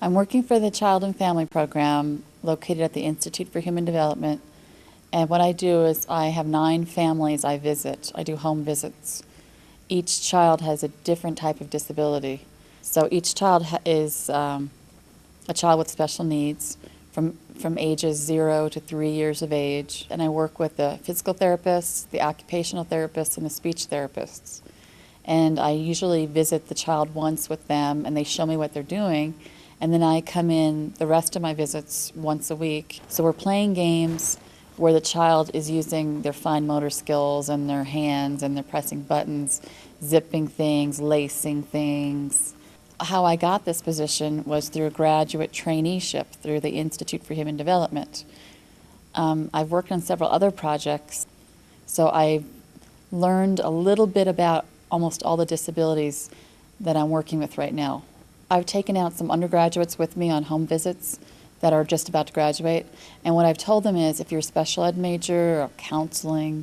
I'm working for the Child and Family Program located at the Institute for Human Development. And what I do is I have 9 families I visit. I do home visits. Each child has a different type of disability. So each child is a child with special needs from ages 0 to 3 years of age. And I work with the physical therapists, the occupational therapists, and the speech therapists. And I usually visit the child once with them, and they show me what they're doing. And then I come in the rest of my visits once a week. So we're playing games where the child is using their fine motor skills and their hands, and they're pressing buttons, zipping things, lacing things. How I got this position was through a graduate traineeship through the Institute for Human Development. I've worked on several other projects, so I learned a little bit about almost all the disabilities that I'm working with right now. I've taken out some undergraduates with me on home visits that are just about to graduate, and what I've told them is if you're a special ed major or counseling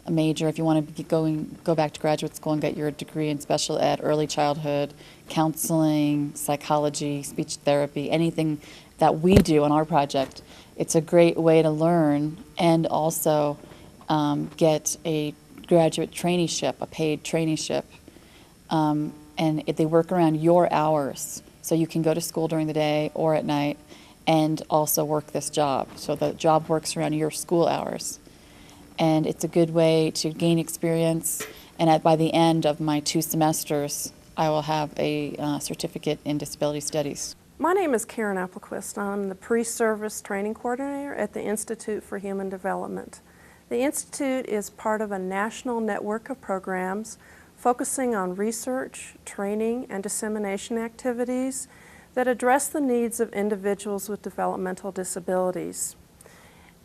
a major, if you want to go back to graduate school and get your degree in special ed, early childhood, counseling, psychology, speech therapy, anything that we do on our project, it's a great way to learn and also get a graduate traineeship, a paid traineeship. And they work around your hours, so you can go to school during the day or at night and also work this job. So the job works around your school hours. And it's a good way to gain experience, and by the end of my 2 semesters, I will have a certificate in disability studies. My name is Karen Applequist. I'm the pre-service training coordinator at the Institute for Human Development. The Institute is part of a national network of programs focusing on research, training, and dissemination activities that address the needs of individuals with developmental disabilities.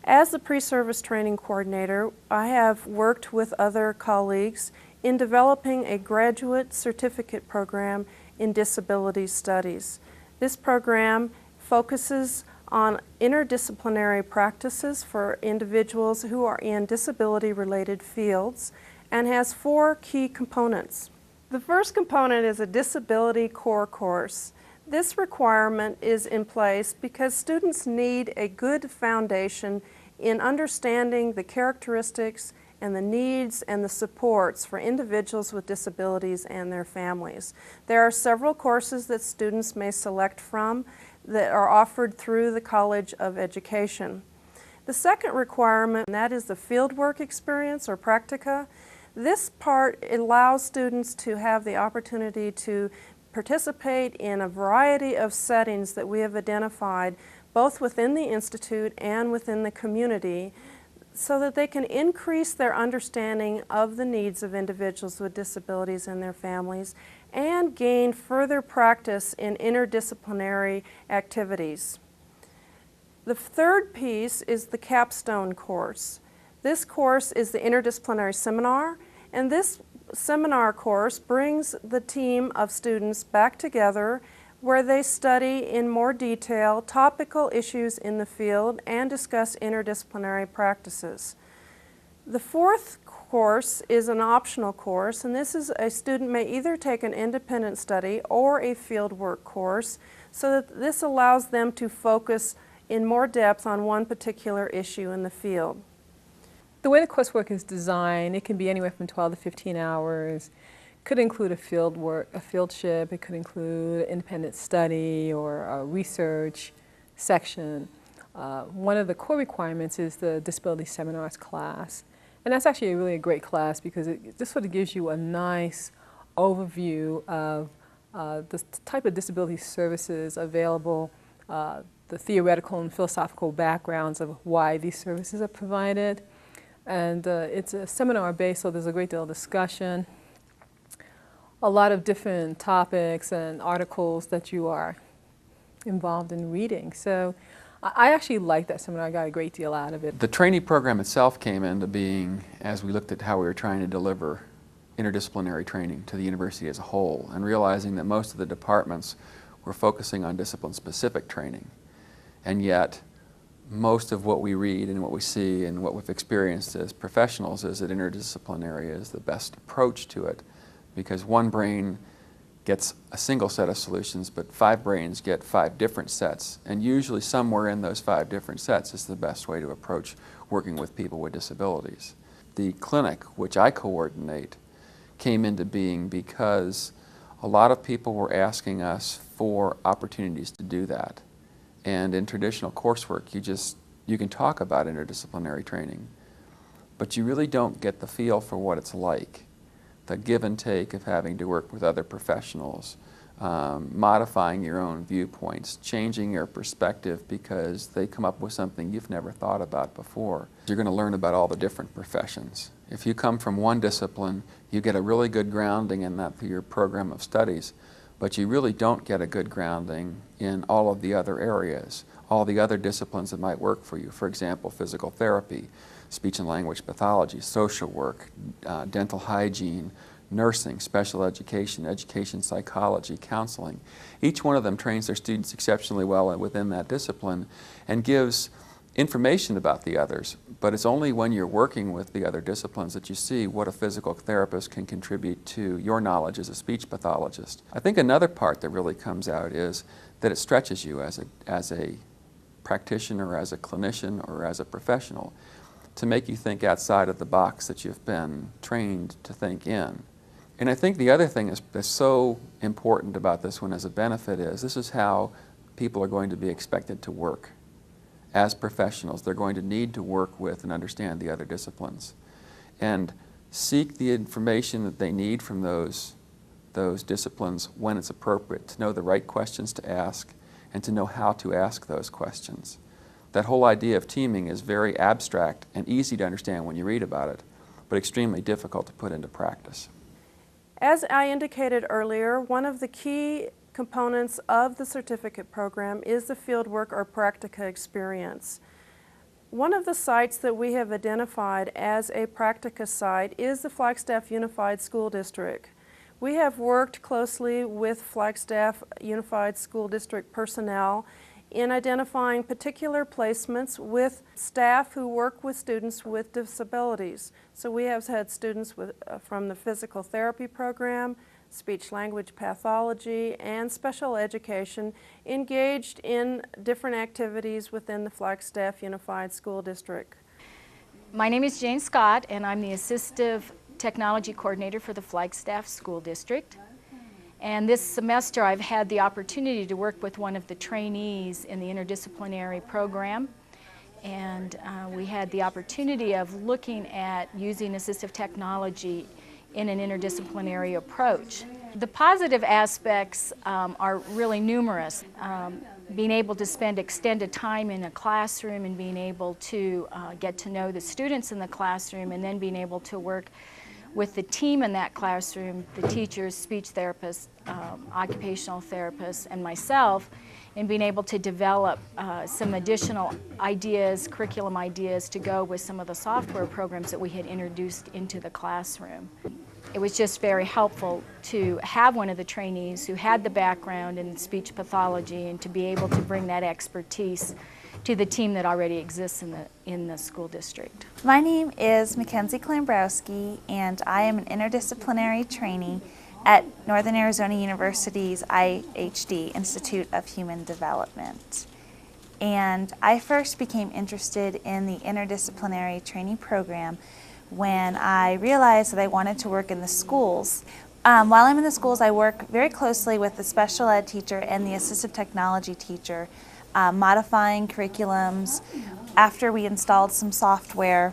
As the pre-service training coordinator, I have worked with other colleagues in developing a graduate certificate program in disability studies. This program focuses on interdisciplinary practices for individuals who are in disability-related fields and has 4 key components. The first component is a disability core course. This requirement is in place because students need a good foundation in understanding the characteristics and the needs and the supports for individuals with disabilities and their families. There are several courses that students may select from that are offered through the College of Education. The second requirement, and that is the fieldwork experience or practica. This part allows students to have the opportunity to participate in a variety of settings that we have identified both within the Institute and within the community so that they can increase their understanding of the needs of individuals with disabilities and their families and gain further practice in interdisciplinary activities. The third piece is the capstone course. This course is the interdisciplinary seminar, and this seminar course brings the team of students back together where they study in more detail topical issues in the field and discuss interdisciplinary practices. The fourth course is an optional course, and this is a student may either take an independent study or a fieldwork course, so that this allows them to focus in more depth on one particular issue in the field. The way the coursework is designed, it can be anywhere from 12 to 15 hours. It could include a fieldship, it could include independent study or a research section. One of the core requirements is the disability seminars class. And that's actually really a great class because this sort of gives you a nice overview of the type of disability services available, the theoretical and philosophical backgrounds of why these services are provided. And it's a seminar based, so there's a great deal of discussion, a lot of different topics and articles that you are involved in reading. So I actually liked that seminar. I got a great deal out of it. The trainee program itself came into being as we looked at how we were trying to deliver interdisciplinary training to the university as a whole, and realizing that most of the departments were focusing on discipline-specific training. And yet, most of what we read and what we see and what we've experienced as professionals is that interdisciplinary is the best approach to it, because one brain gets a single set of solutions, but 5 brains get 5 different sets, and usually somewhere in those 5 different sets is the best way to approach working with people with disabilities. The clinic, which I coordinate, came into being because a lot of people were asking us for opportunities to do that. And in traditional coursework, you can talk about interdisciplinary training, but you really don't get the feel for what it's like. The give and take of having to work with other professionals, modifying your own viewpoints, changing your perspective because they come up with something you've never thought about before. You're going to learn about all the different professions. If you come from one discipline, you get a really good grounding in that through your program of studies, but you really don't get a good grounding in all of the other areas, all the other disciplines that might work for you. For example, physical therapy, speech and language pathology, social work, dental hygiene, nursing, special education, education psychology, counseling. Each one of them trains their students exceptionally well within that discipline and gives information about the others, but it's only when you're working with the other disciplines that you see what a physical therapist can contribute to your knowledge as a speech pathologist. I think another part that really comes out is that it stretches you as a practitioner, as a clinician, or as a professional to make you think outside of the box that you've been trained to think in. And I think the other thing that's so important about this one as a benefit is this is how people are going to be expected to work. As professionals, they're going to need to work with and understand the other disciplines and seek the information that they need from those disciplines when it's appropriate, to know the right questions to ask and to know how to ask those questions. That whole idea of teaming is very abstract and easy to understand when you read about it, but extremely difficult to put into practice. As I indicated earlier, one of the key components of the certificate program is the fieldwork or practica experience. One of the sites that we have identified as a practica site is the Flagstaff Unified School District. We have worked closely with Flagstaff Unified School District personnel in identifying particular placements with staff who work with students with disabilities. So we have had students from the physical therapy program, speech language pathology, and special education engaged in different activities within the Flagstaff Unified School District. My name is Jane Scott, and I'm the Assistive Technology Coordinator for the Flagstaff School District. And this semester I've had the opportunity to work with one of the trainees in the interdisciplinary program. And we had the opportunity of looking at using assistive technology in an interdisciplinary approach. The positive aspects are really numerous. Being able to spend extended time in a classroom and being able to get to know the students in the classroom, and then being able to work with the team in that classroom, the teachers, speech therapists, occupational therapists, and myself, and being able to develop some additional ideas, curriculum ideas to go with some of the software programs that we had introduced into the classroom. It was just very helpful to have one of the trainees who had the background in speech pathology and to be able to bring that expertise to the team that already exists in the school district. My name is Mackenzie Klambrowski, and I am an interdisciplinary trainee at Northern Arizona University's IHD, Institute of Human Development. And I first became interested in the interdisciplinary training program when I realized that I wanted to work in the schools. While I'm in the schools, I work very closely with the special ed teacher and the assistive technology teacher, modifying curriculums. After we installed some software,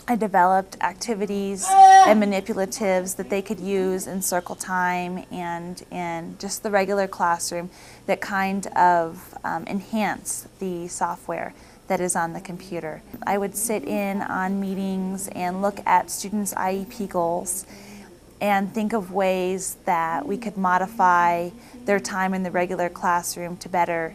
I developed activities and manipulatives that they could use in circle time and in just the regular classroom that kind of enhance the software that is on the computer. I would sit in on meetings and look at students' IEP goals and think of ways that we could modify their time in the regular classroom to better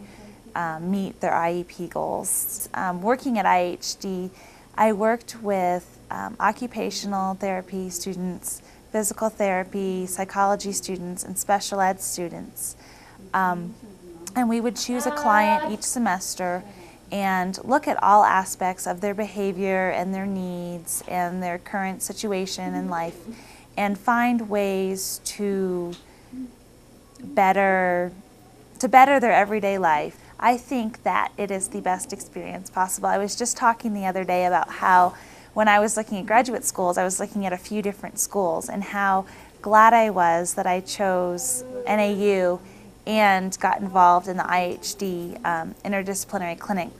meet their IEP goals. Working at IHD, I worked with occupational therapy students, physical therapy, psychology students, and special ed students. And we would choose a client each semester and look at all aspects of their behavior and their needs and their current situation in life and find ways to better their everyday life. I think that it is the best experience possible. I was just talking the other day about how when I was looking at graduate schools, I was looking at a few different schools and how glad I was that I chose NAU and got involved in the IHD Interdisciplinary Clinic.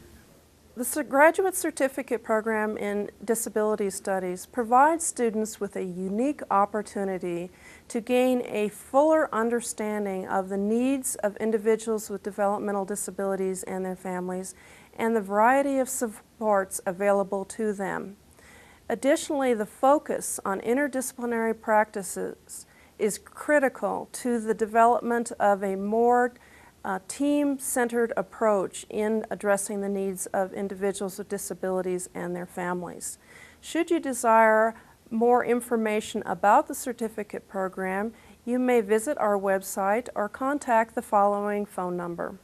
The Graduate Certificate Program in Disability Studies provides students with a unique opportunity to gain a fuller understanding of the needs of individuals with developmental disabilities and their families, and the variety of supports available to them. Additionally, the focus on interdisciplinary practices is critical to the development of a more team-centered approach in addressing the needs of individuals with disabilities and their families. Should you desire more information about the certificate program, you may visit our website or contact the following phone number.